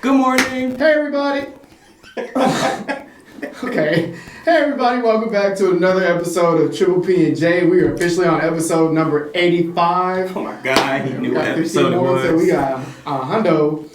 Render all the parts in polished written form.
Good morning. Hey, everybody. Okay. Hey, everybody. Welcome back to another episode of Triple P&J. We are officially on episode number 85. Oh, my God. He knew what episode it was. So we got a hundo.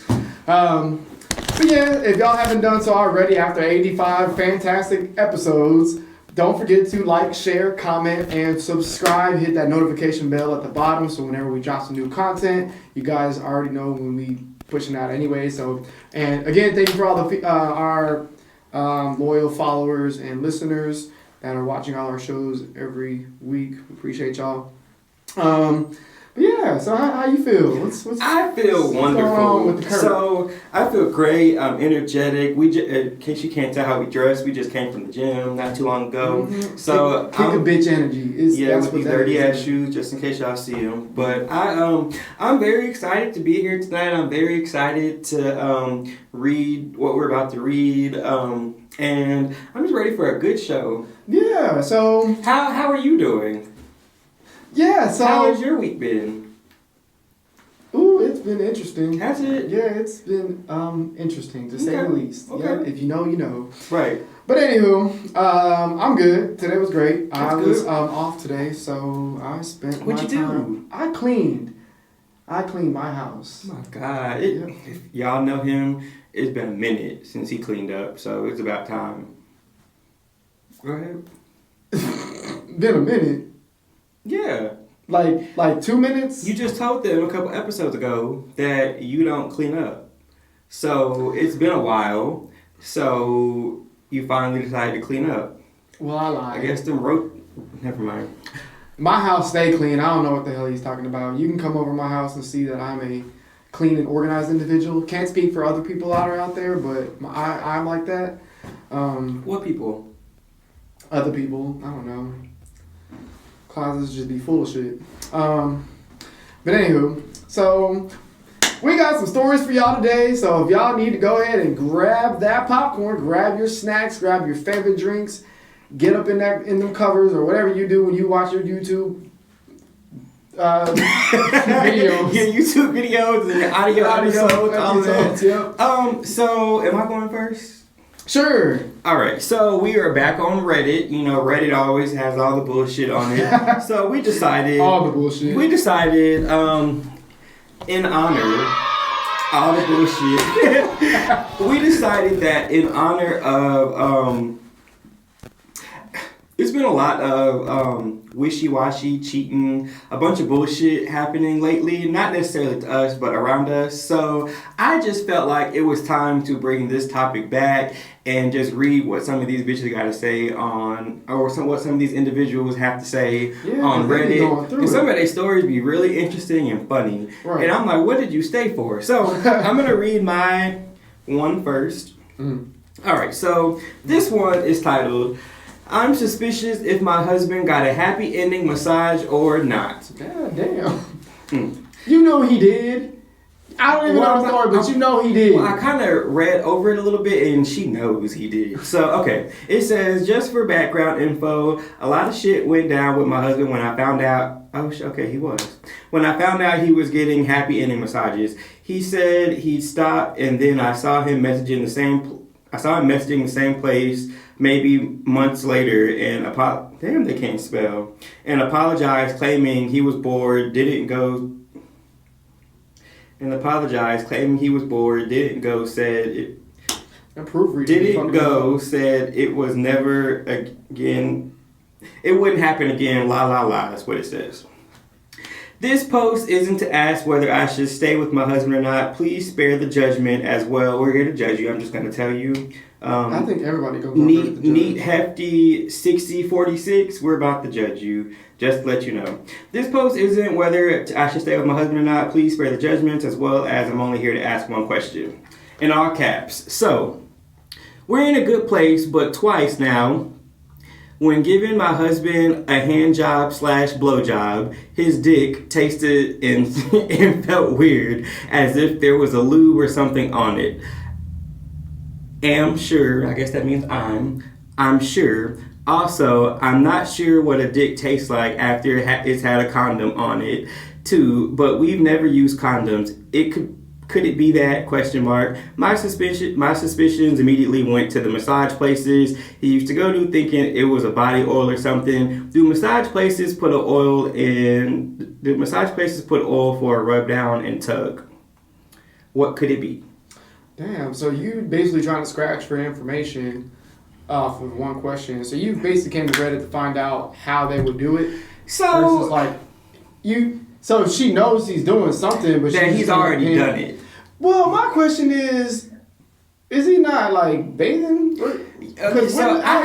But yeah, if y'all haven't done so already, after 85 fantastic episodes, don't forget to like, share, comment, and subscribe. Hit that notification bell at the bottom so whenever we drop some new content, you guys already know when we pushing out anyway. So, and again, thank you for all the our loyal followers and listeners that are watching all our shows every week. We appreciate y'all. But yeah, so how you feel? I feel wonderful. So I feel great. I'm energetic. In case you can't tell how we dress, we just came from the gym not too long ago. Mm-hmm. So kick a bitch energy. With these dirty ass shoes, just in case y'all see them. But I'm very excited to be here tonight. I'm very excited to read what we're about to read. And I'm just ready for a good show. Yeah. So how are you doing? Yeah, so... How has your week been? Ooh, it's been interesting. Has it? Yeah, it's been interesting, to say the least. Okay. Yeah, if you know, you know. Right. But anywho, I'm good. Today was great. That's I was good. Off today, so I spent my time... What'd you do? I cleaned my house. Oh my God. Yeah. If y'all know him, it's been a minute since he cleaned up, so it's about time. Go ahead. Been a minute. Yeah. Like 2 minutes? You just told them a couple episodes ago that you don't clean up. So it's been a while. So you finally decided to clean up. Well, I lied. I guess never mind. My house stay clean. I don't know what the hell he's talking about. You can come over my house and see that I'm a clean and organized individual. Can't speak for other people out there, but I'm like that. What people? Other people. I don't know. Closets just be full of shit. But anywho, so we got some stories for y'all today. So if y'all need to go ahead and grab that popcorn, grab your snacks, grab your favorite drinks, get up in them covers or whatever you do when you watch your YouTube videos. Your YouTube videos and your audio episodes, all that. Yep. So am I going first? Sure. All right, so we are back on Reddit. You know, Reddit always has all the bullshit on it. So we decided... all the bullshit. We decided, in honor... all the bullshit. We decided that in honor of... there's been a lot of wishy-washy, cheating, a bunch of bullshit happening lately. Not necessarily to us, but around us. So I just felt like it was time to bring this topic back and just read what some of these bitches got to say what some of these individuals have to say on Reddit. And some of their stories be really interesting and funny. Right. And I'm like, what did you stay for? So I'm going to read my one first. Mm. All right, so this one is titled... I'm suspicious if my husband got a happy ending massage or not. God damn. You know he did. I don't even know the story, but you know he did. Well, I kind of read over it a little bit, and she knows he did. So, okay. It says, just for background info, a lot of shit went down with my husband when I found out... he was. When I found out he was getting happy ending massages, he said he'd stop, and then I saw him messaging the same place maybe months later and they can't spell, and apologized claiming he was bored, didn't go, said it was never again, it wouldn't happen again, that's what it says. This post isn't to ask whether I should stay with my husband or not. Please spare the judgment as well. We're here to judge you. I'm just going to tell you. I think everybody goes neat, hefty 60-46. We're about to judge you. Just to let you know. This post isn't whether I should stay with my husband or not. Please spare the judgment as well as I'm only here to ask one question. In all caps. So, we're in a good place, but twice now. When giving my husband a hand job / blow job, his dick tasted and felt weird, as if there was a lube or something on it. Am sure, I guess that means I'm sure. Also, I'm not sure what a dick tastes like after it's had a condom on it, too, but we've never used condoms. It Could it be that? Question mark. My suspicions immediately went to the massage places he used to go to, thinking it was a body oil or something. Do massage places put oil for a rub down and tug? What could it be? Damn, so you basically trying to scratch for information off of one question. So you basically came to Reddit to find out how they would do it. So versus like so she knows he's doing something, but he's already done it. Well, my question is he not like bathing? Okay, so I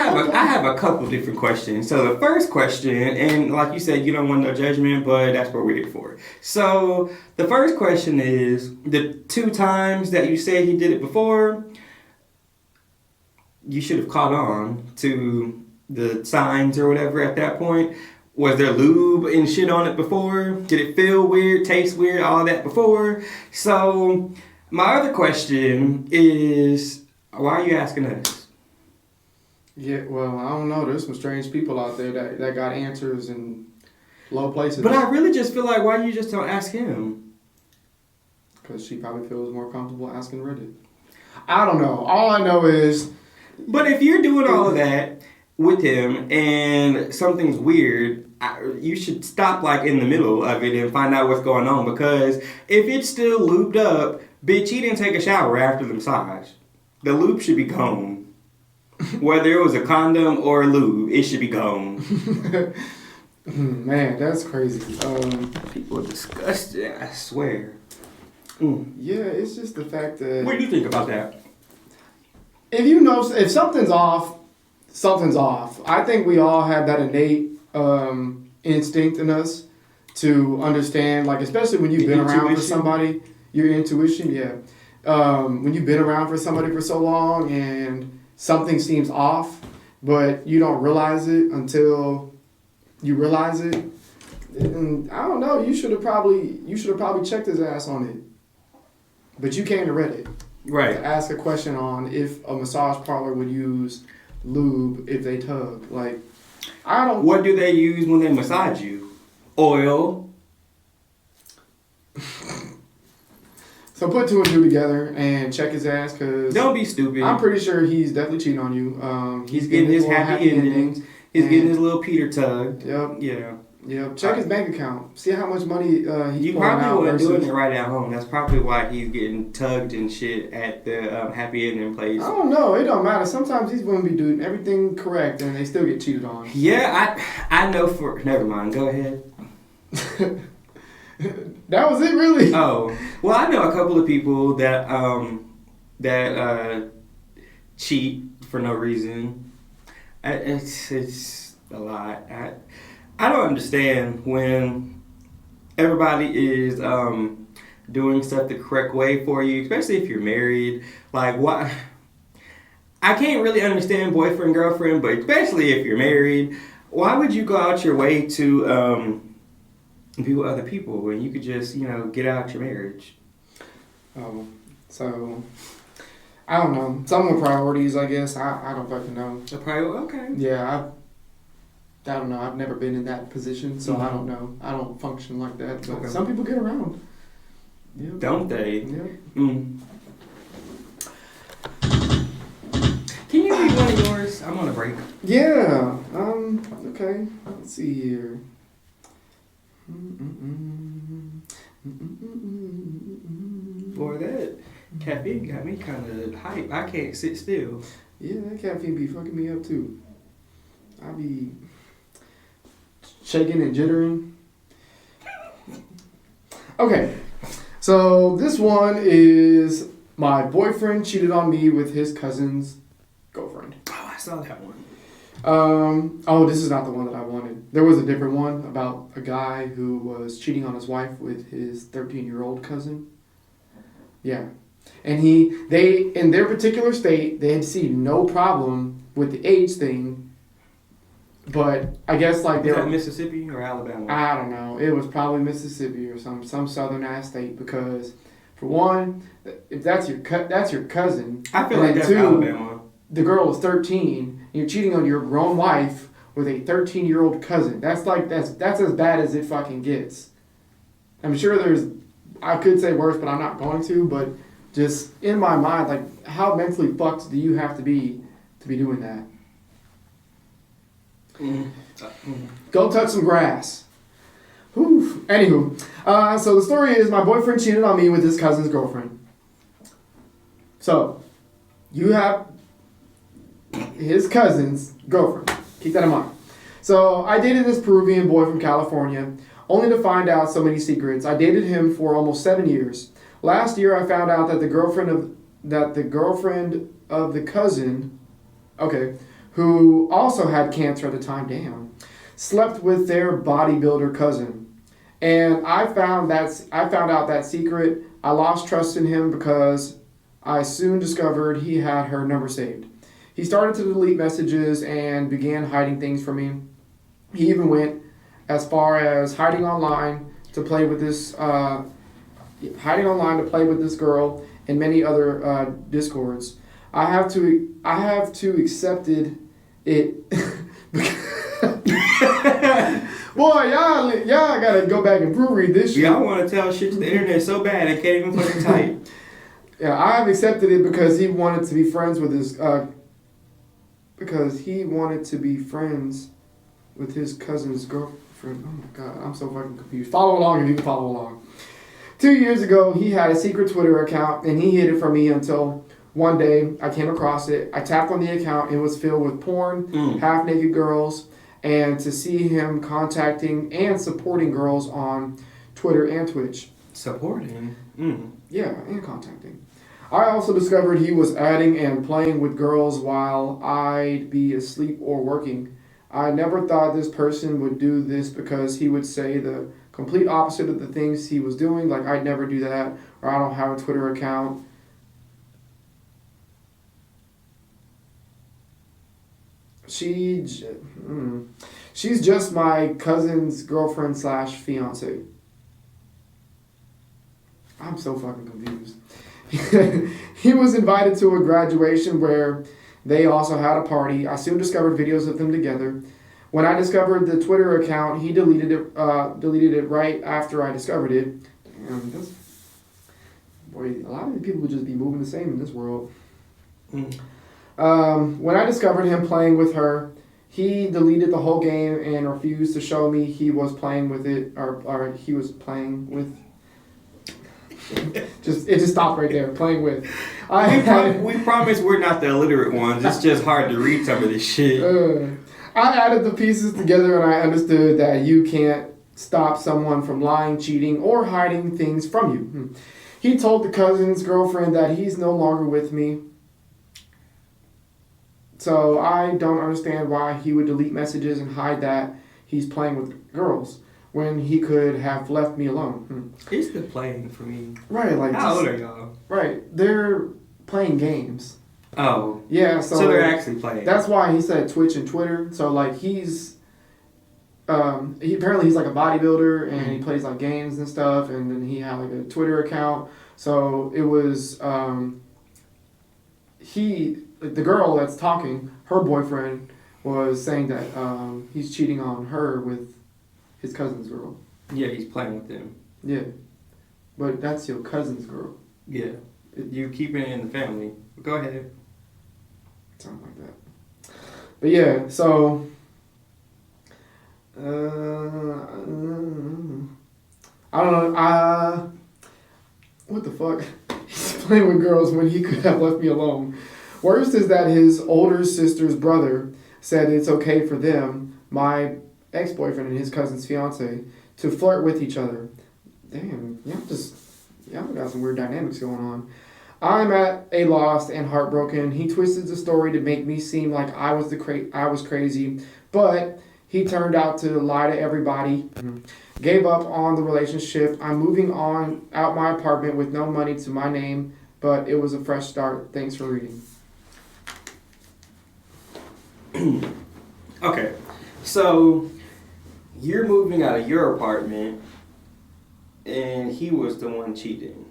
have a couple different questions. So the first question, and like you said, you don't want no judgment, but that's what we're here for. So the first question is, the 2 times that you said he did it before, you should have caught on to the signs or whatever at that point. Was there lube and shit on it before? Did it feel weird, taste weird, all that before? So my other question is, why are you asking us? Yeah, well, I don't know. There's some strange people out there that got answers in low places. But I really just feel like, why you just don't ask him? Because she probably feels more comfortable asking Reddit. I don't know. All I know is... But if you're doing all of that with him and something's weird, you should stop like in the middle of it and find out what's going on, because if it's still lubed up, bitch, he didn't take a shower after the massage. The lube should be gone. Whether it was a condom or a lube, it should be gone. Man, that's crazy. People are disgusting, I swear. Yeah, it's just the fact that... What do you think about that? If you know, if something's off, something's off. I think we all have that innate instinct in us to understand, like, especially when you've been around for somebody, your intuition, yeah. When you've been around for somebody for so long and something seems off, but you don't realize it until you realize it. And I don't know, you should have probably checked his ass on it. But you came to Reddit. Right. To ask a question on if a massage parlor would use lube if they tug. Like, I don't... What do they use when they massage you? Oil. So put 2 and 2 together and check his ass, because... Don't be stupid. I'm pretty sure he's definitely cheating on you. He's getting his happy endings. He's getting his little Peter tugged. Yep. Yeah. Yep. Check his bank account. See how much money he's pulling You out. probably wasn't doing it right at home. That's probably why he's getting tugged and shit at the happy ending place. I don't know. It don't matter. Sometimes these women be doing everything correct and they still get cheated on. Yeah, I know for... Never mind. Go ahead. That was it, really? Oh. Well, I know a couple of people that cheat for no reason. It's a lot. I don't understand when everybody is doing stuff the correct way for you, especially if you're married. Like, why? I can't really understand boyfriend, girlfriend, but especially if you're married, why would you go out your way to be with other people when you could just, get out your marriage? Oh, so... I don't know. Some of the priorities, I guess. I don't fucking know. The priority? Okay. Yeah, I don't know. I've never been in that position, so I don't know. I don't function like that. But Okay. some people get around. Yeah. Don't they? Yeah. Can you read one of yours? I'm on a break. Yeah. Okay. Let's see here. Boy, that caffeine got me kind of hype. I can't sit still. Yeah, that caffeine be fucking me up too. I be shaking and jittering. Okay, so this one is my boyfriend cheated on me with his cousin's girlfriend. Oh, I saw that one. This is not the one that I wanted. There was a different one about a guy who was cheating on his wife with his 13-year-old cousin. Yeah. And they in their particular state, they had seen no problem with the age thing. But I guess like Was that Mississippi or Alabama? I don't know. It was probably Mississippi or some southern ass state, because for one, if that's your cousin. I feel like that's Alabama. The girl is 13 and you're cheating on your grown wife with a 13-year-old cousin. That's as bad as it fucking gets. I'm sure there's I could say worse, but I'm not going to. But just in my mind, like, how mentally fucked do you have to be doing that? Go touch some grass. Whew. Anywho, so the story is my boyfriend cheated on me with his cousin's girlfriend. So, you have his cousin's girlfriend. Keep that in mind. So, I dated this Peruvian boy from California, only to find out so many secrets. I dated him for almost 7 years. Last year, I found out that the girlfriend of the cousin, who also had cancer at the time, slept with their bodybuilder cousin. And I found out that secret. I lost trust in him because I soon discovered he had her number saved. He started to delete messages and began hiding things from me. He even went as far as hiding online to play with this girl and many other discords. I have to accepted it. Boy, y'all gotta go back and proofread this shit. Y'all want to tell shit to the internet so bad I can't even fucking type. Yeah, I have accepted it because he wanted to be friends with his cousin's girlfriend. Oh my god, I'm so fucking confused. Follow along if you can follow along. 2 years ago, he had a secret Twitter account and he hid it from me until one day I came across it. I tapped on the account and it was filled with porn, half-naked girls, and to see him contacting and supporting girls on Twitter and Twitch. Supporting? Yeah, and contacting. I also discovered he was adding and playing with girls while I'd be asleep or working. I never thought this person would do this because he would say the complete opposite of the things he was doing, like I'd never do that, or I don't have a Twitter account. She's just my cousin's girlfriend / fiance. I'm so fucking confused. He was invited to a graduation where they also had a party. I soon discovered videos of them together. When I discovered the Twitter account, he deleted it right after I discovered it. Damn, a lot of people would just be moving the same in this world. When I discovered him playing with her, he deleted the whole game and refused to show me he was playing with it, or he was playing with. It just stopped right there. Playing with. We promise we're not the illiterate ones. It's just hard to read some of this shit. I added the pieces together and I understood that you can't stop someone from lying, cheating, or hiding things from you. He told the cousin's girlfriend that he's no longer with me. So I don't understand why he would delete messages and hide that he's playing with girls when he could have left me alone. He's still playing for me. Right, like how old are y'all? Right, they're playing games. Oh. Yeah, so they're actually playing. That's why he said Twitch and Twitter. So like he's apparently he's like a bodybuilder and he plays like games and stuff, and then he had like a Twitter account. So it was the girl that's talking, her boyfriend was saying that he's cheating on her with his cousin's girl. Yeah, he's playing with them. Yeah, but that's your cousin's girl. Yeah, you keeping it in the family. Go ahead. Something like that. But yeah, so I don't know. What the fuck? He's playing with girls when he could have left me alone. Worst is that his older sister's brother said it's okay for them, my ex-boyfriend and his cousin's fiance, to flirt with each other. Damn, y'all got some weird dynamics going on. I'm at a loss and heartbroken. He twisted the story to make me seem like I was crazy, but he turned out to lie to everybody. Gave up on the relationship. I'm moving on out my apartment with no money to my name, but it was a fresh start. Thanks for reading. Okay, so you're moving out of your apartment, and he was the one cheating.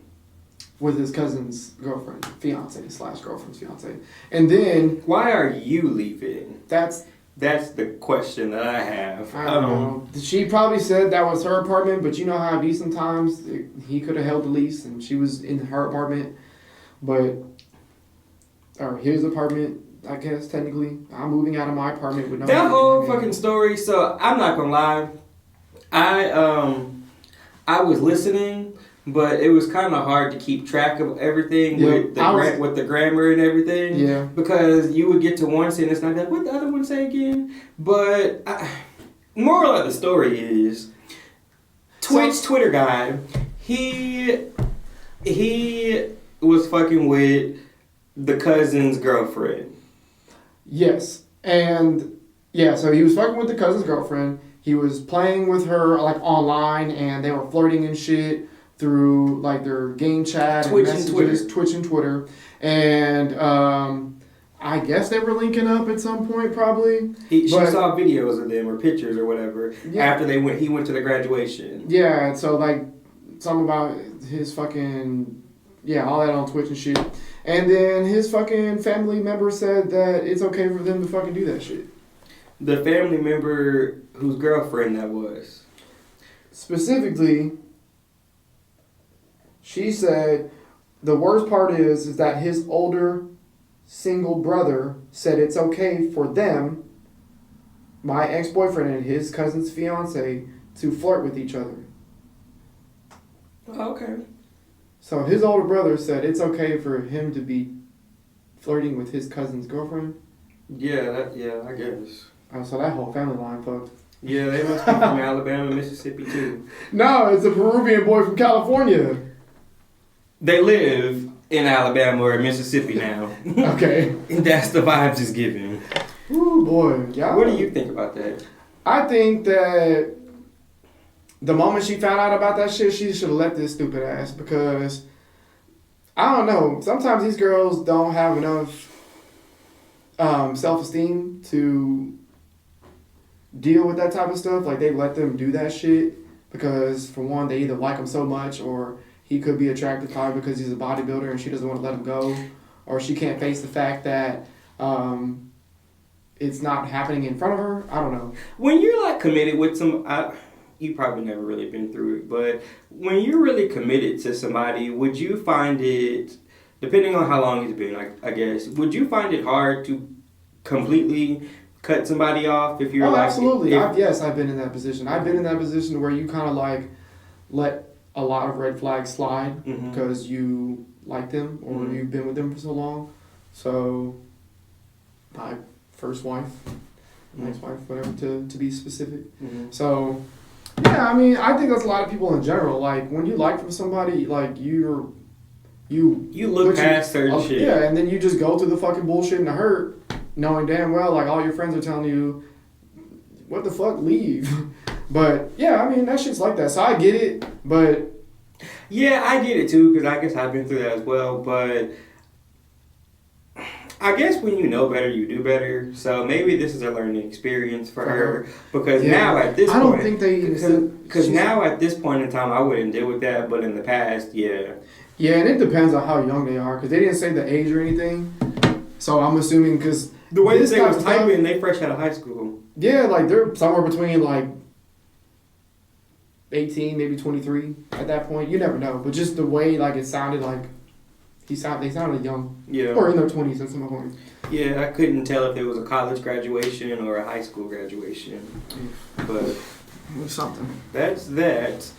With his cousin's girlfriend, fiance / girlfriend's fiance. And then... Why are you leaving? That's That's the question that I have. I don't know. She probably said that was her apartment, but you know how it be sometimes. He could have held the lease, and she was in her apartment, or his apartment, I guess, technically. I'm moving out of my apartment with no... That whole fucking story, so I'm not gonna lie. I was listening, but it was kind of hard to keep track of everything with the grammar and everything. Yeah. Because you would get to one sentence and I'd be like, what the other one say again? But moral of the story is, Twitter guy, he was fucking with the cousin's girlfriend. Yes. And yeah, so he was fucking with the cousin's girlfriend. He was playing with her like online, and they were flirting and shit through like their game chat, Twitch and messages, Twitch and Twitter. And I guess they were linking up at some point, probably. She saw videos of them or pictures or whatever after he went to the graduation. Yeah, so like something about his fucking all that on Twitch and shit. And then his fucking family member said that it's okay for them to fucking do that shit. The family member whose girlfriend that was. Specifically, she said the worst part is that his older single brother said it's okay for them, my ex-boyfriend and his cousin's fiance, to flirt with each other. Okay. So his older brother said it's okay for him to be flirting with his cousin's girlfriend. Yeah, I guess. So that whole family line fucked. Yeah, they must be from Alabama, Mississippi too. No, it's a Peruvian boy from California. They live in Alabama or Mississippi now. Okay. And that's the vibes it's giving. Ooh, boy. Yeah. What do you think about that? I think that the moment she found out about that shit, she should have left this stupid ass, because I don't know. Sometimes these girls don't have enough self-esteem to deal with that type of stuff. Like, they let them do that shit because, for one, they either like him so much, or he could be attracted to her because he's a bodybuilder and she doesn't want to let him go, or she can't face the fact that it's not happening in front of her. I don't know. When you're like committed with you probably never really been through it, but when you're really committed to somebody, would you find it, depending on how long it's been, I guess, would you find it hard to completely cut somebody off if you're absolutely. Yes, I've been in that position. I've been in that position where you kind of like let a lot of red flags slide because you like them or you've been with them for so long. So my first wife, next wife, whatever, to be specific. So yeah, I mean, I think that's a lot of people in general. Like, when you like from somebody, like you look past certain shit. Yeah, and then you just go through the fucking bullshit and the hurt, knowing damn well like all your friends are telling you, what the fuck, leave. But yeah, I mean, that shit's like that. So I get it, but yeah, I get it too, because I guess I've been through that as well. But I guess when you know better, you do better. So maybe this is a learning experience for her, because now at this point, I don't think they because now at this point in time, I wouldn't deal with that. But in the past, yeah. Yeah, and it depends on how young they are, because they didn't say the age or anything. So I'm assuming, because the way that they was typing, they fresh out of high school. Yeah, like they're somewhere between like 18, maybe 23 at that point. You never know, but just the way like it sounded, like they sounded young. Yeah. Or in their 20s at some point. Yeah, I couldn't tell if it was a college graduation or a high school graduation, but it was something. That's that.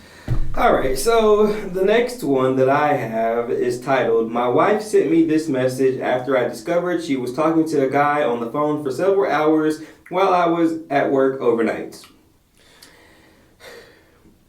All right, so the next one that I have is titled, "My wife sent me this message after I discovered she was talking to a guy on the phone for several hours while I was at work overnight."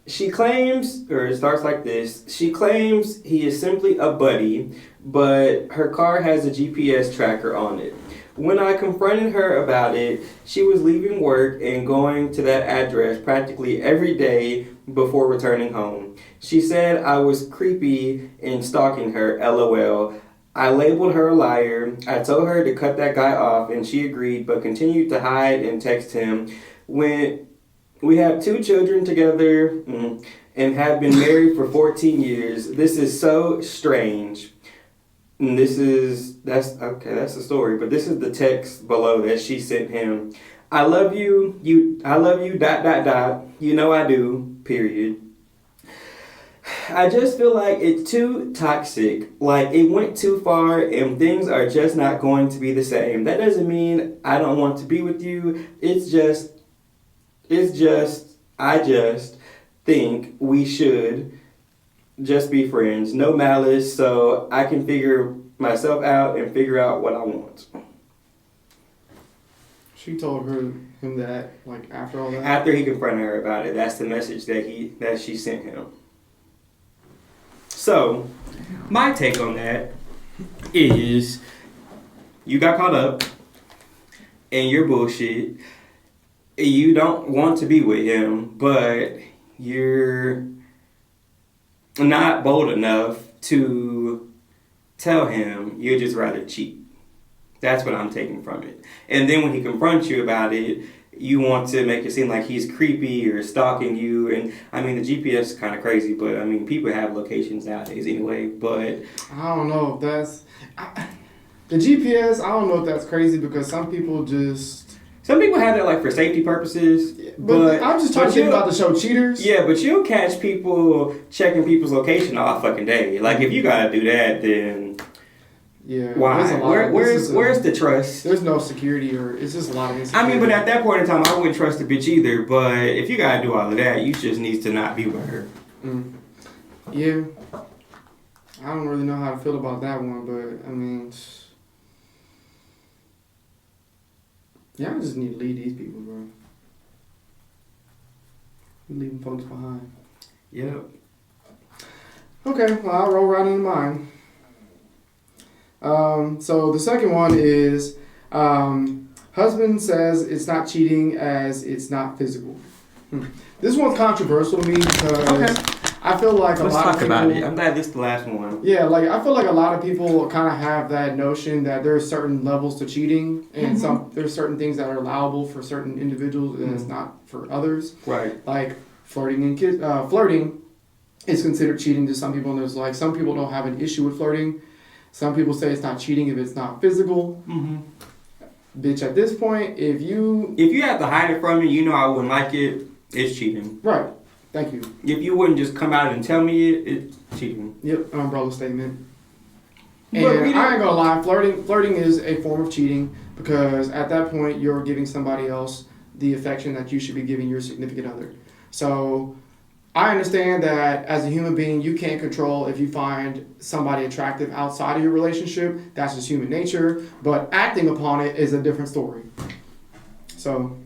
She claims, or it starts like this, she claims he is simply a buddy, but her car has a GPS tracker on it. When I confronted her about it, she was leaving work and going to that address practically every day before returning home. She said I was creepy in stalking her, LOL. I labeled her a liar. I told her to cut that guy off and she agreed, but continued to hide and text him. When we have 2 children together and have been married for 14 years. This is so strange. And that's the story, but this is the text below that she sent him. I love you. I love you. ... You know I do. Period. I just feel like it's too toxic. Like it went too far and things are just not going to be the same. That doesn't mean I don't want to be with you. I just think we should just be friends. No malice, so I can figure myself out and figure out what I want. She told him that, like, after all that? After he confronted her about it. That's the message that she sent him. So, my take on that is you got caught up in your bullshit. You don't want to be with him, but you're not bold enough to tell him you'd just rather cheat. That's what I'm taking from it. And then when he confronts you about it, you want to make it seem like he's creepy or stalking you. And I mean, the GPS is kind of crazy, but I mean, people have locations nowadays anyway. But I don't know if that's the GPS. I don't know if that's crazy because some people have that like for safety purposes. But I'm just talking about the show Cheaters. Yeah, but you'll catch people checking people's location all fucking day. Like if you gotta do that, then. Yeah. Why? Where's the trust? There's no security, or it's just a lot of insecurity. I mean, but at that point in time, I wouldn't trust the bitch either. But if you gotta do all of that, you just need to not be with her. Yeah. I don't really know how to feel about that one, but I mean, yeah, I just need to leave these people, bro. We're leaving folks behind. Yep. Okay, well, I'll roll right into mine. So the second one is husband says it's not cheating as it's not physical. This one's controversial to me because I feel like Let's lot talk of people, about it. I'm glad this is the last one. Yeah, like I feel like a lot of people kind of have that notion that there's certain levels to cheating and there's certain things that are allowable for certain individuals and it's not for others. Right. Like flirting and flirting is considered cheating to some people, and there's like some people don't have an issue with flirting. Some people say it's not cheating if it's not physical. Bitch, at this point, if you have to hide it from me, you know I wouldn't like it. It's cheating. Right. Thank you. If you wouldn't just come out and tell me it's cheating. Yep, an umbrella statement. And I ain't gonna lie, flirting is a form of cheating because at that point you're giving somebody else the affection that you should be giving your significant other. So I understand that as a human being, you can't control if you find somebody attractive outside of your relationship. That's just human nature. But acting upon it is a different story. So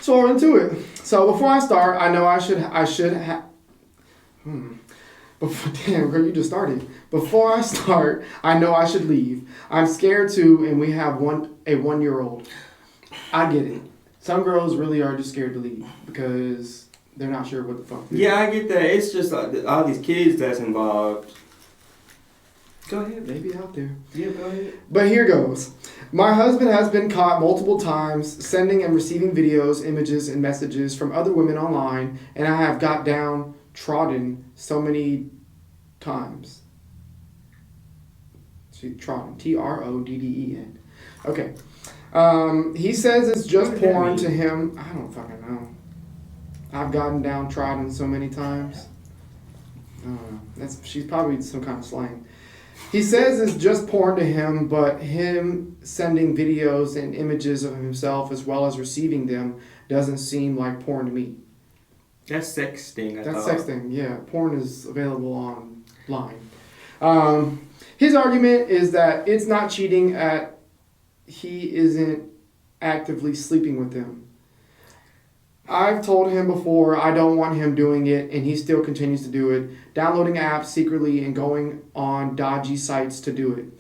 we're into it. So before I start, I know I should have. Damn, girl, you just started. Before I start, I know I should leave. I'm scared too, and we have a 1-year-old. I get it. Some girls really are just scared to leave because they're not sure what the fuck. Yeah, I get that. It's just all these kids that's involved. Go ahead. They be out there. Yeah, go ahead. But here goes. My husband has been caught multiple times sending and receiving videos, images, and messages from other women online, and I have got downtrodden so many times. See, trodden. Trodden. Okay. He says it's just porn to him. I don't fucking know. I've gotten downtrodden so many times. I don't know. She's probably some kind of slang. He says it's just porn to him, but him sending videos and images of himself as well as receiving them doesn't seem like porn to me. That's sexting, I That's thought. sexting, yeah. Porn is available online. His argument is that it's not cheating he isn't actively sleeping with them. I've told him before I don't want him doing it, and he still continues to do it, downloading apps secretly and going on dodgy sites to do it.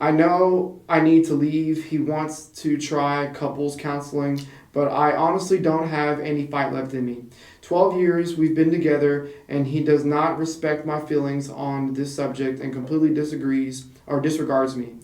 I know I need to leave. He wants to try couples counseling, but I honestly don't have any fight left in me. 12 years we've been together, and he does not respect my feelings on this subject and completely disregards me.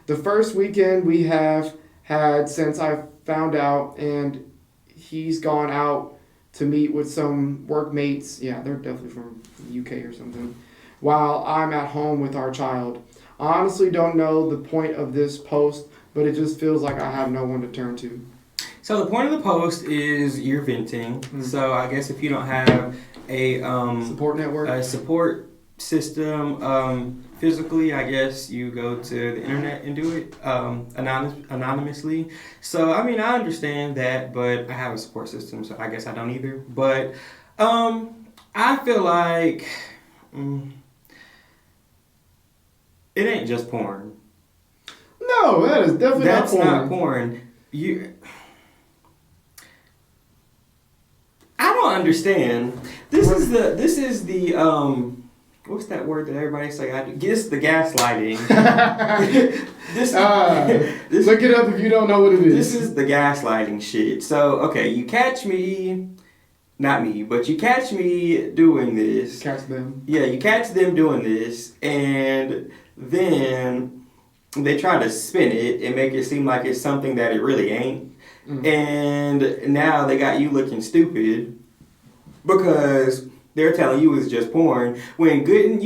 The first weekend we have had since I found out, and he's gone out to meet with some workmates. Yeah, they're definitely from the UK or something. While I'm at home with our child. I honestly don't know the point of this post, but it just feels like I have no one to turn to. So the point of the post is you're venting. So I guess if you don't have a support system physically, I guess you go to the internet and do it anonymously. So I mean, I understand that, but I have a support system, so I guess I don't either. But I feel like it ain't just porn. No, that is definitely That's not porn. I don't understand. This is the what's that word that everybody say? I guess the gaslighting. Look it up if you don't know what it is. This is the gaslighting shit. So okay, you catch me, not me, but you catch me doing this. Catch them. Yeah, you catch them doing this, and then they try to spin it and make it seem like it's something that it really ain't. And now they got you looking stupid because they're telling you it's just porn when good and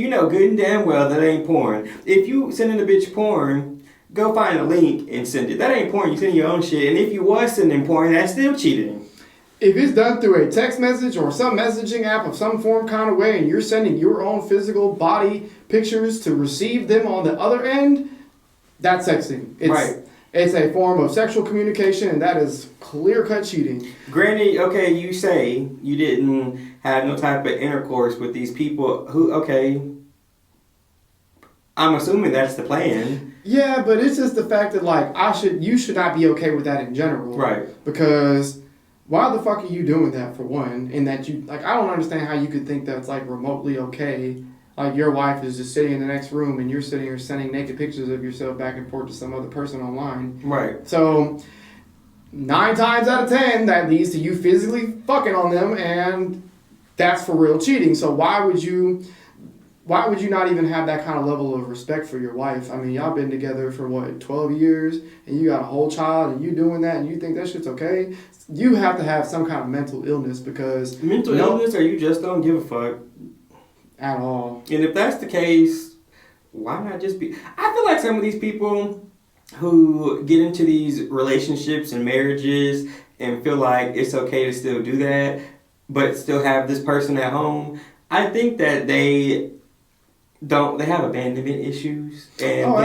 damn well that ain't porn. If you sending a bitch porn, go find a link and send it. That ain't porn. You sending your own shit. And if you was sending porn, that's still cheating. If it's done through a text message or some messaging app of some form kind of way and you're sending your own physical body pictures to receive them on the other end, that's sexting. It's a form of sexual communication, and that is clear-cut cheating. Granted, okay, you say you didn't have no type of intercourse with these people who, okay, I'm assuming that's the plan. Yeah, but it's just the fact that, like, you should not be okay with that in general. Right. Because why the fuck are you doing that, for one? And that you, like, I don't understand how you could think that's, like, remotely okay. Like, your wife is just sitting in the next room and you're sitting here sending naked pictures of yourself back and forth to some other person online. Right. So, 9 times out of 10, that leads to you physically fucking on them, and that's for real cheating. So why would you not even have that kind of level of respect for your wife? I mean, y'all been together for, 12 years, and you got a whole child, and you doing that, and you think that shit's okay? You have to have some kind of mental illness because... Mental illness, or you just don't give a fuck? At all. And if that's the case, why not just be... I feel like some of these people who get into these relationships and marriages and feel like it's okay to still do that, but still have this person at home, I think that they have abandonment issues, and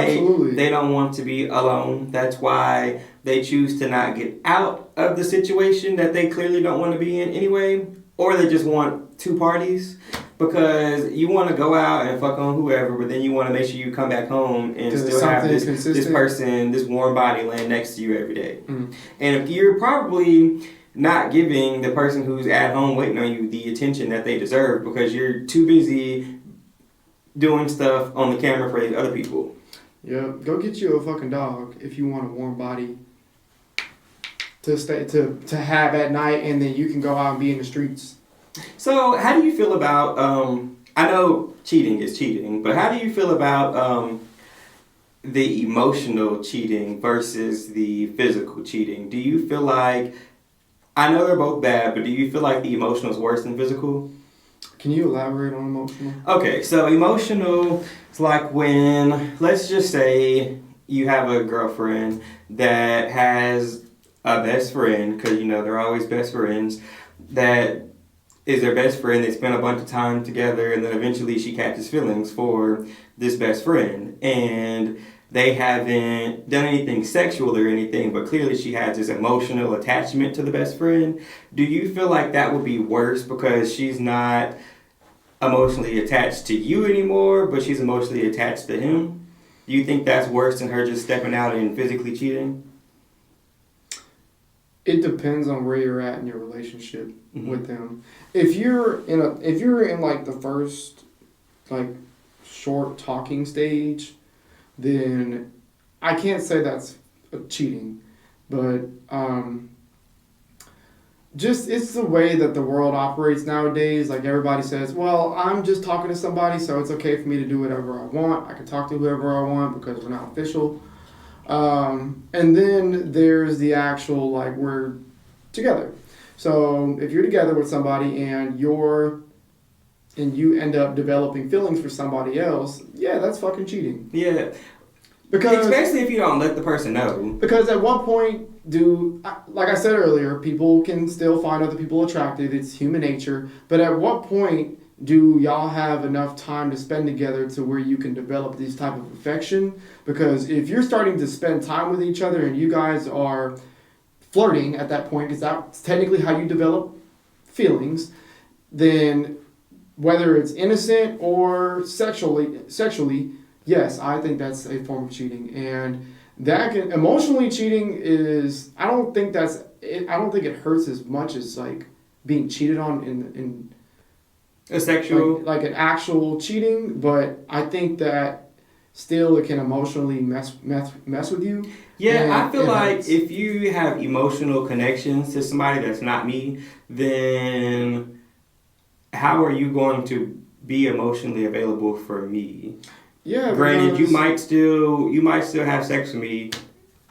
they don't want to be alone. That's why they choose to not get out of the situation that they clearly don't want to be in anyway, or they just want two parties. Because you want to go out and fuck on whoever, but then you want to make sure you come back home and still have this person, this warm body laying next to you every day. And if you're probably not giving the person who's at home waiting on you the attention that they deserve because you're too busy doing stuff on the camera for other people. Yeah, go get you a fucking dog if you want a warm body to have at night, and then you can go out and be in the streets. So, how do you feel about, I know cheating is cheating, but how do you feel about the emotional cheating versus the physical cheating? Do you feel like, I know they're both bad, but do you feel like the emotional is worse than physical? Can you elaborate on emotional? Okay, so emotional is like when, let's just say you have a girlfriend that has a best friend, because, they're always best friends, that is their best friend. They spend a bunch of time together, and then eventually she catches feelings for this best friend, and they haven't done anything sexual or anything, but clearly she has this emotional attachment to the best friend. Do you feel like that would be worse because she's not emotionally attached to you anymore, but she's emotionally attached to him? Do you think that's worse than her just stepping out and physically cheating? It depends on where you're at in your relationship with them. If you're in like the first short talking stage, then I can't say that's cheating, but just it's the way that the world operates nowadays. Like, everybody says, well, I'm just talking to somebody, so it's okay for me to do whatever I want. I can talk to whoever I want because we're not official. And then there's the actual, we're together. So if you're together with somebody and you end up developing feelings for somebody else, yeah, that's fucking cheating. Yeah. Because especially if you don't let the person know. Because at one point, like I said earlier, people can still find other people attractive. It's human nature. But at what point do y'all have enough time to spend together to where you can develop this type of affection? Because if you're starting to spend time with each other and you guys are flirting at that point, because that's technically how you develop feelings, then whether it's innocent or sexually, yes, I think that's a form of cheating. And emotionally cheating is, I don't think it hurts as much as like being cheated on in a sexual, like an actual cheating. But I think that still it can emotionally mess with you. Yeah, I feel like hurts. If you have emotional connections to somebody that's not me, then how are you going to be emotionally available for me? Yeah. Granted, you might still have sex with me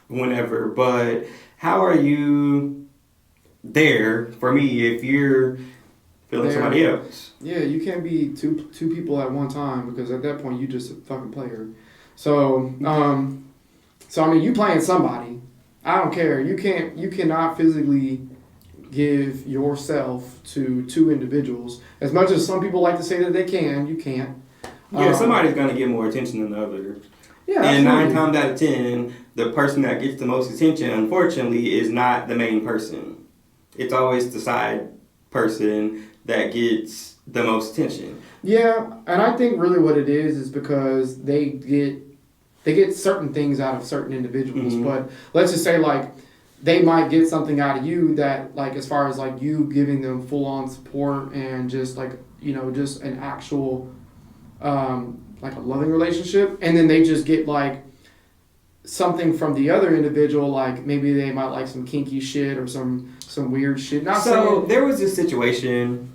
whenever, but how are you there for me if you're feeling somebody else? Yeah, you can't be two people at one time, because at that point you just a fucking player. So I mean, you playing somebody. I don't care. You cannot physically give yourself to two individuals. As much as some people like to say that they can, you can't. Yeah, somebody's going to get more attention than the other. Yeah, and absolutely. 9 times out of 10, the person that gets the most attention, unfortunately, is not the main person. It's always the side person that gets the most attention. Yeah, and I think really what it is because they get certain things out of certain individuals. Mm-hmm. But let's just say, like, they might get something out of you that, like, as far as, like, you giving them full-on support and just, like, you know, just an actual, like, a loving relationship. And then they just get, like, something from the other individual, like, maybe they might like some kinky shit or some weird shit. There was this situation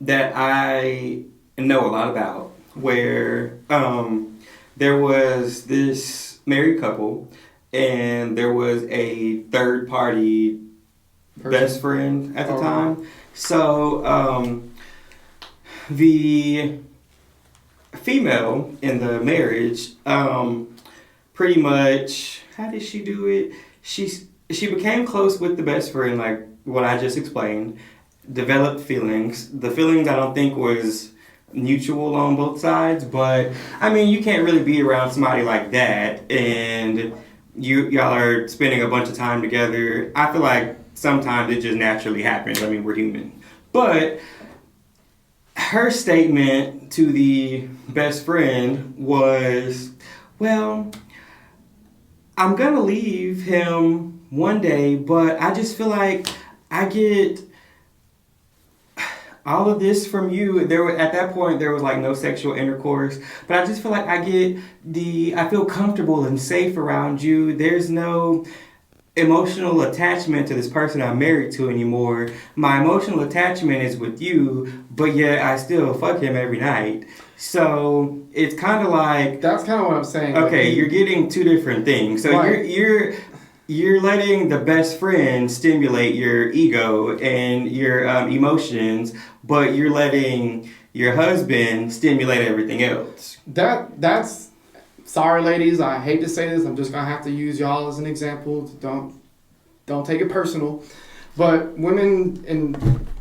that I know a lot about where there was this married couple and there was a third party best friend at the time. So the female in the marriage pretty much, how did she do it? She became close with the best friend, like what I just explained, developed feelings. The feelings I don't think was mutual on both sides, but I mean, you can't really be around somebody like that and y'all are spending a bunch of time together. I feel like sometimes it just naturally happens. I mean, we're human. But her statement to the best friend was, well, I'm gonna leave him one day, but I just feel like I get all of this from you. At that point there was like no sexual intercourse, but I just feel like I feel comfortable and safe around you. There's no emotional attachment to this person I'm married to anymore. My emotional attachment is with you, but yet I still fuck him every night. So it's kind of like, that's kind of what I'm saying. Okay, you're getting two different things. So right. You're letting the best friend stimulate your ego and your emotions, but you're letting your husband stimulate everything else. That's sorry, ladies. I hate to say this. I'm just gonna have to use y'all as an example. Don't take it personal. But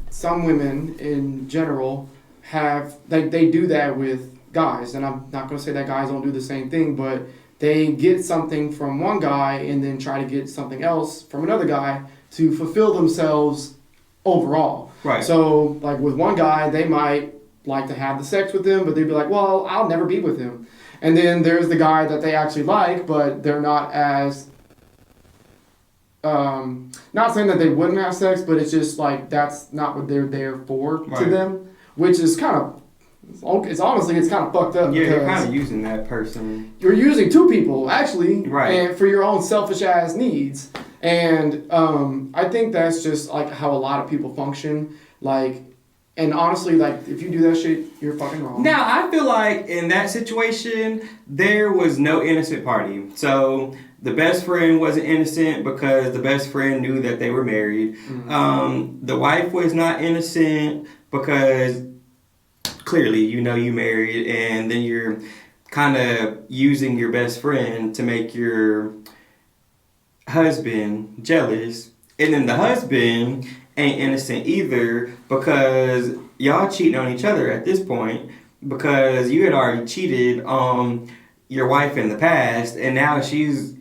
some women in general have they do that with guys, and I'm not gonna say that guys don't do the same thing, but they get something from one guy and then try to get something else from another guy to fulfill themselves overall. Right. So, like with one guy, they might like to have the sex with him, but they'd be like, well, I'll never be with him. And then there's the guy that they actually like, but they're not as, not saying that they wouldn't have sex, but it's just like that's not what they're there for to them, which is kind of, it's honestly kind of fucked up. Yeah, you're kind of using that person. You're using two people, actually, right, and for your own selfish ass needs. And I think that's just like how a lot of people function. Like, and honestly, like if you do that shit, you're fucking wrong. Now, I feel like in that situation, there was no innocent party. So the best friend wasn't innocent because the best friend knew that they were married. Mm-hmm. The wife was not innocent because clearly, you know you married, and then you're kind of using your best friend to make your husband jealous, and then the husband ain't innocent either because y'all cheating on each other at this point because you had already cheated on your wife in the past, and now she's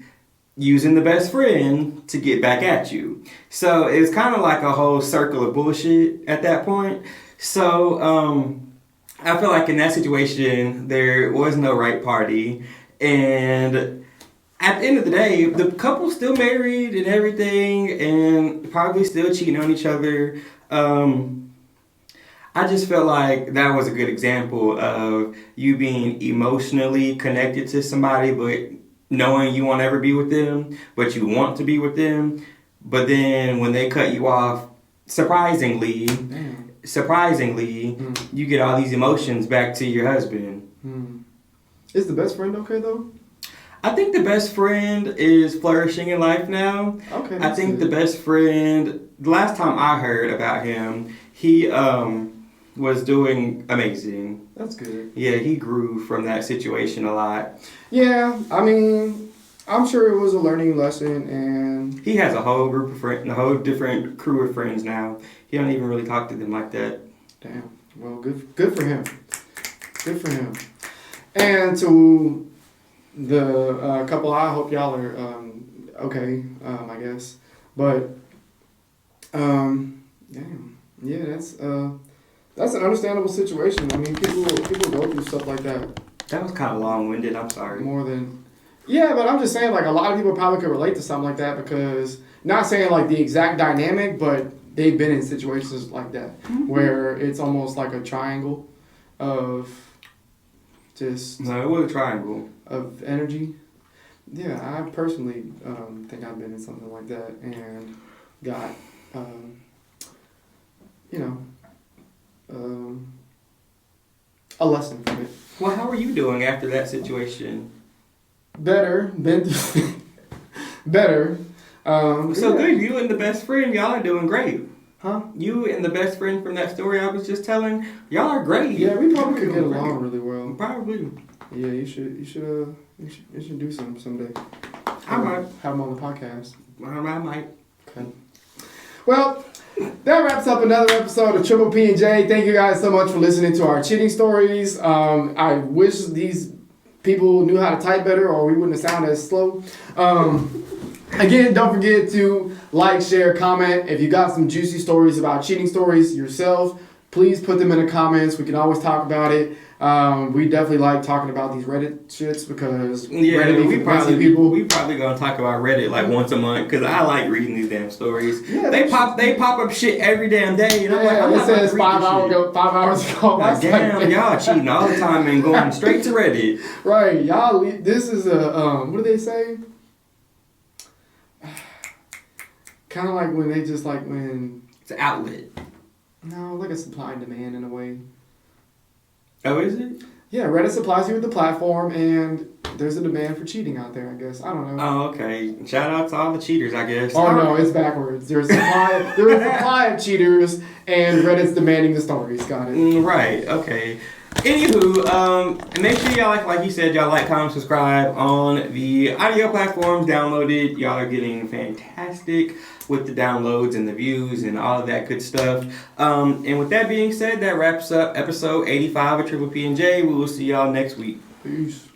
using the best friend to get back at you. So it's kind of like a whole circle of bullshit at that point. So I feel like in that situation there was no right party, and at the end of the day the couple's still married and everything and probably still cheating on each other. I just felt like that was a good example of you being emotionally connected to somebody but knowing you won't ever be with them, but you want to be with them. But then when they cut you off, surprisingly, you get all these emotions back to your husband. Is the best friend okay, though? I think the best friend is flourishing in life now. Okay. I think the best friend, the last time I heard about him, he was doing amazing. That's good. Yeah, he grew from that situation a lot. Yeah, I mean, I'm sure it was a learning lesson, and he has a whole group of friends, a whole different crew of friends now. He don't even really talk to them like that. Damn. Well, good for him. Good for him. And to the couple, I hope y'all are okay. I guess, but damn, yeah, that's an understandable situation. I mean, people go through stuff like that. That was kind of long-winded. I'm sorry. More than, yeah, but I'm just saying, like, a lot of people probably could relate to something like that because, not saying like the exact dynamic, but they've been in situations like that where it's almost like a triangle of just. No, it was a triangle of energy. Yeah, I personally think I've been in something like that and got, a lesson from it. Well, how are you doing after that situation? Better. Better. So good. You and the best friend, y'all are doing great. Huh? You and the best friend from that story I was just telling, y'all are great. Yeah, we probably could get along really well. Probably. Yeah, you should do something someday. I might have them on the podcast. I might. Okay. Well, that wraps up another episode of Triple P&J. Thank you guys so much for listening to our cheating stories. I wish these people knew how to type better or we wouldn't have sounded as slow. Again, don't forget to like, share, comment. If you got some juicy stories about cheating stories yourself, please put them in the comments. We can always talk about it. We definitely like talking about these Reddit shits because Reddit we probably gonna talk about Reddit like once a month because I like reading these damn stories. Yeah, they pop up shit every damn day. And I'm like, it says 5 hours ago. Like, damn, y'all cheating all the time and going straight to Reddit. Right, y'all. This is a what do they say? Kind of like when they just like when it's an outlet. No, like a supply and demand in a way. Oh, is it? Yeah, Reddit supplies you with the platform, and there's a demand for cheating out there, I guess. I don't know. Oh, okay. Shout out to all the cheaters, I guess. Oh, no, it's backwards. There's a supply of cheaters, and Reddit's demanding the stories. Got it. Right, okay. Anywho, make sure y'all like you said, y'all like, comment, subscribe on the audio platforms. Download it. Y'all are getting fantastic with the downloads and the views and all of that good stuff. And with that being said, that wraps up episode 85 of Triple P&J. We will see y'all next week. Peace.